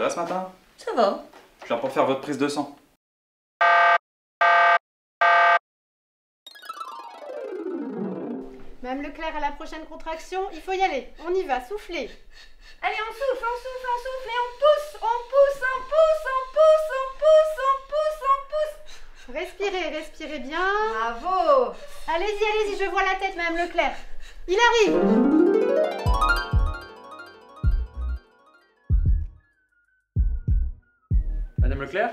Ça va ce matin? Ça va. Je viens pour faire votre prise de sang. Madame Leclerc, à la prochaine contraction, il faut y aller. On y va, soufflez. Allez, on souffle, on souffle, on souffle et on pousse, on pousse, on pousse, on pousse, on pousse, on pousse, on pousse. Respirez, respirez bien. Bravo. Allez-y, allez-y, je vois la tête, Madame Leclerc. Il arrive. Madame Leclerc?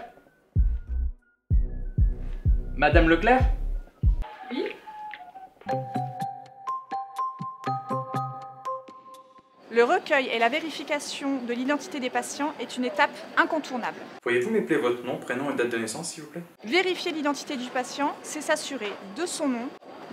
Madame Leclerc? Oui. Le recueil et la vérification de l'identité des patients est une étape incontournable. Pourriez-vous m'appeler votre nom, prénom et date de naissance, s'il vous plaît? Vérifier l'identité du patient, c'est s'assurer de son nom,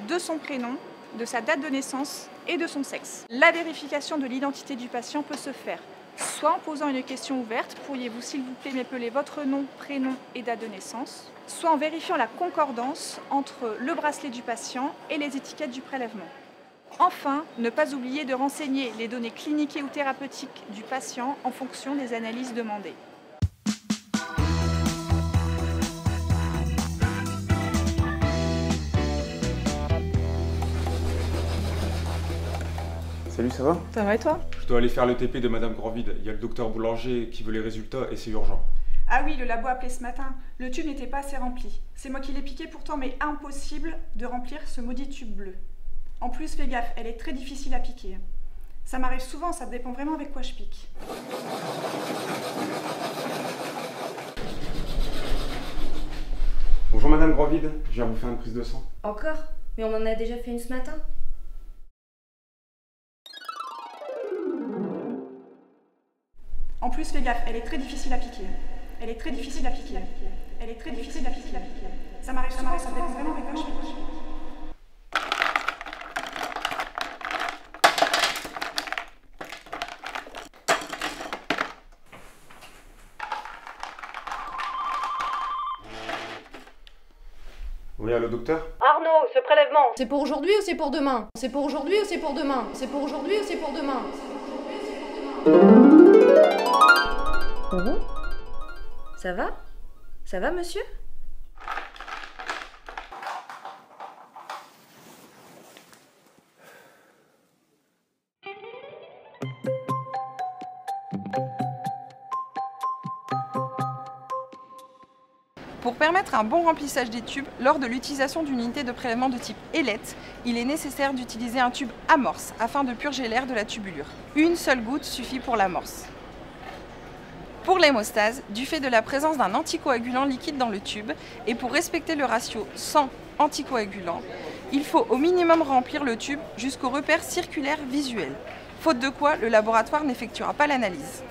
de son prénom, de sa date de naissance et de son sexe. La vérification de l'identité du patient peut se faire soit en posant une question ouverte, pourriez-vous s'il vous plaît m'épeler votre nom, prénom et date de naissance, soit en vérifiant la concordance entre le bracelet du patient et les étiquettes du prélèvement. Enfin, ne pas oublier de renseigner les données cliniques et ou thérapeutiques du patient en fonction des analyses demandées. Salut, ça va? Ça va et toi? Je dois aller faire le TP de Madame Grandvide. Il y a le docteur Boulanger qui veut les résultats et c'est urgent. Ah oui, le labo a appelé ce matin. Le tube n'était pas assez rempli. C'est moi qui l'ai piqué pourtant, mais impossible de remplir ce maudit tube bleu. En plus, fais gaffe, elle est très difficile à piquer. Ça m'arrive souvent, ça dépend vraiment avec quoi je pique. Bonjour Madame Grandvide, je viens vous faire une prise de sang. Encore? Mais on en a déjà fait une ce matin. En plus, fais gaffe, elle est très difficile à piquer. Elle est très difficile à piquer. Elle est très difficile à piquer. Ça m'arrive souvent, ça dépend vraiment avec quoi je pique. Oui, allô docteur? Arnaud, ce prélèvement, c'est pour aujourd'hui ou c'est pour demain? C'est pour aujourd'hui ou c'est pour demain? C'est pour aujourd'hui ou c'est pour demain? Ça va? Ça va, monsieur? Pour permettre un bon remplissage des tubes, lors de l'utilisation d'une unité de prélèvement de type ailette, il est nécessaire d'utiliser un tube amorce afin de purger l'air de la tubulure. Une seule goutte suffit pour l'amorce. Pour l'hémostase, du fait de la présence d'un anticoagulant liquide dans le tube et pour respecter le ratio sang-anticoagulant, il faut au minimum remplir le tube jusqu'au repère circulaire visuel, faute de quoi le laboratoire n'effectuera pas l'analyse.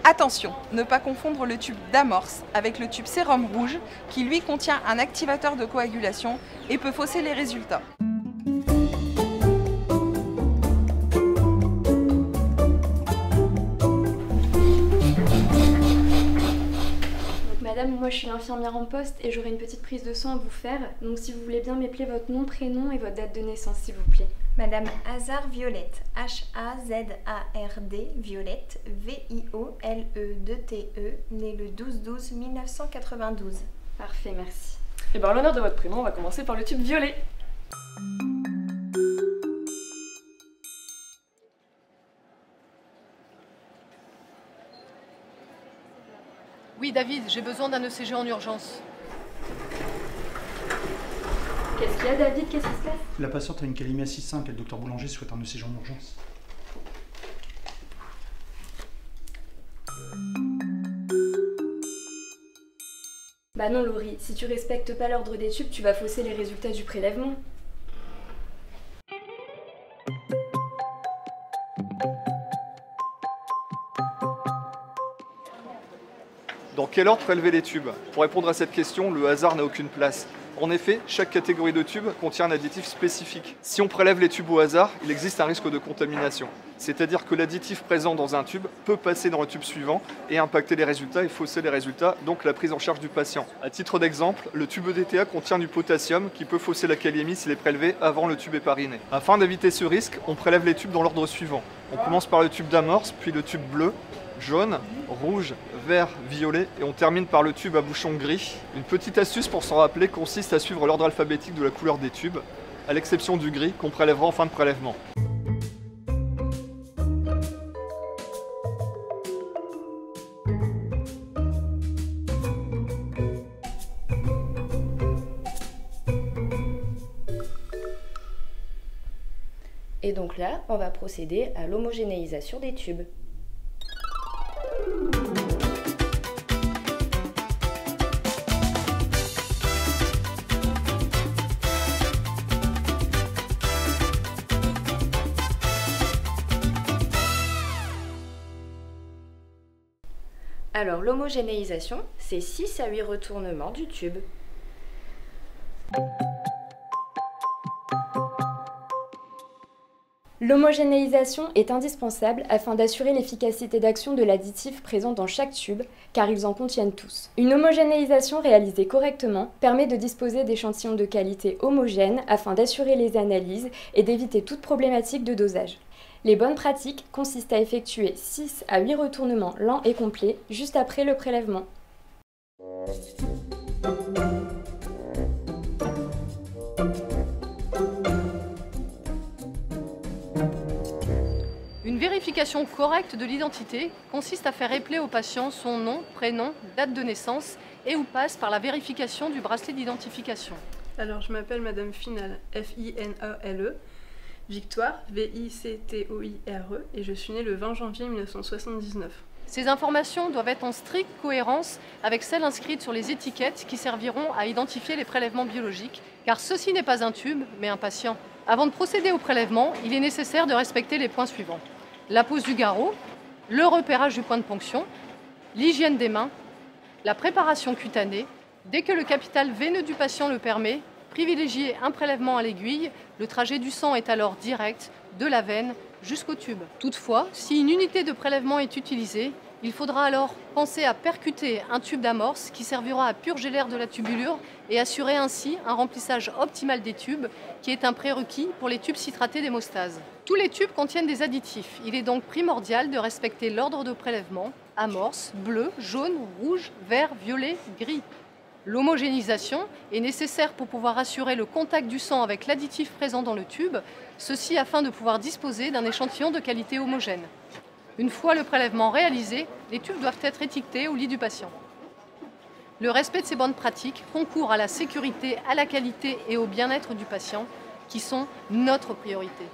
Attention, ne pas confondre le tube d'amorce avec le tube sérum rouge qui lui contient un activateur de coagulation et peut fausser les résultats. Madame, moi je suis l'infirmière en poste et j'aurai une petite prise de sang à vous faire. Donc si vous voulez bien m'épeler votre nom, prénom et votre date de naissance s'il vous plaît. Madame Hazard Violette, H-A-Z-A-R-D, Violette, V-I-O-L-E-2-T-E, née le 12-12-1992. Parfait, merci. Et bien en l'honneur de votre prénom, on va commencer par le tube violet. Oui, David, j'ai besoin d'un ECG en urgence. Qu'est-ce qu'il y a, David? Qu'est-ce qui se passe? La patiente a une calémie 6,5 et le docteur Boulanger souhaite un ECG en urgence. Bah non, Laurie, si tu respectes pas l'ordre des tubes, tu vas fausser les résultats du prélèvement. Dans quel ordre prélever les tubes? Pour répondre à cette question, le hasard n'a aucune place. En effet, chaque catégorie de tubes contient un additif spécifique. Si on prélève les tubes au hasard, il existe un risque de contamination. C'est-à-dire que l'additif présent dans un tube peut passer dans le tube suivant et impacter les résultats et fausser les résultats, donc la prise en charge du patient. À titre d'exemple, le tube EDTA contient du potassium qui peut fausser la kaliémie s'il est prélevé avant le tube hépariné. Afin d'éviter ce risque, on prélève les tubes dans l'ordre suivant. On commence par le tube d'amorce, puis le tube bleu, jaune, rouge, vert, violet et on termine par le tube à bouchon gris. Une petite astuce pour s'en rappeler consiste à suivre l'ordre alphabétique de la couleur des tubes, à l'exception du gris qu'on prélèvera en fin de prélèvement. Et donc là, on va procéder à l'homogénéisation des tubes. Alors l'homogénéisation, c'est 6 à 8 retournements du tube. L'homogénéisation est indispensable afin d'assurer l'efficacité d'action de l'additif présent dans chaque tube, car ils en contiennent tous. Une homogénéisation réalisée correctement permet de disposer d'échantillons de qualité homogènes afin d'assurer les analyses et d'éviter toute problématique de dosage. Les bonnes pratiques consistent à effectuer 6 à 8 retournements lents et complets juste après le prélèvement. Une vérification correcte de l'identité consiste à faire épeler au patient son nom, prénom, date de naissance et ou passe par la vérification du bracelet d'identification. Alors, je m'appelle Madame Finale, F-I-N-A-L-E, Victoire, V-I-C-T-O-I-R-E, et je suis née le 20 janvier 1979. Ces informations doivent être en stricte cohérence avec celles inscrites sur les étiquettes qui serviront à identifier les prélèvements biologiques, car ceci n'est pas un tube, mais un patient. Avant de procéder au prélèvement, il est nécessaire de respecter les points suivants. La pose du garrot, le repérage du point de ponction, l'hygiène des mains, la préparation cutanée. Dès que le capital veineux du patient le permet, privilégier un prélèvement à l'aiguille. Le trajet du sang est alors direct de la veine jusqu'au tube. Toutefois, si une unité de prélèvement est utilisée, il faudra alors penser à percuter un tube d'amorce qui servira à purger l'air de la tubulure et assurer ainsi un remplissage optimal des tubes, qui est un prérequis pour les tubes citratés d'hémostase. Tous les tubes contiennent des additifs. Il est donc primordial de respecter l'ordre de prélèvement, amorce, bleu, jaune, rouge, vert, violet, gris. L'homogénéisation est nécessaire pour pouvoir assurer le contact du sang avec l'additif présent dans le tube, ceci afin de pouvoir disposer d'un échantillon de qualité homogène. Une fois le prélèvement réalisé, les tubes doivent être étiquetés au lit du patient. Le respect de ces bonnes pratiques concourt à la sécurité, à la qualité et au bien-être du patient, qui sont notre priorité.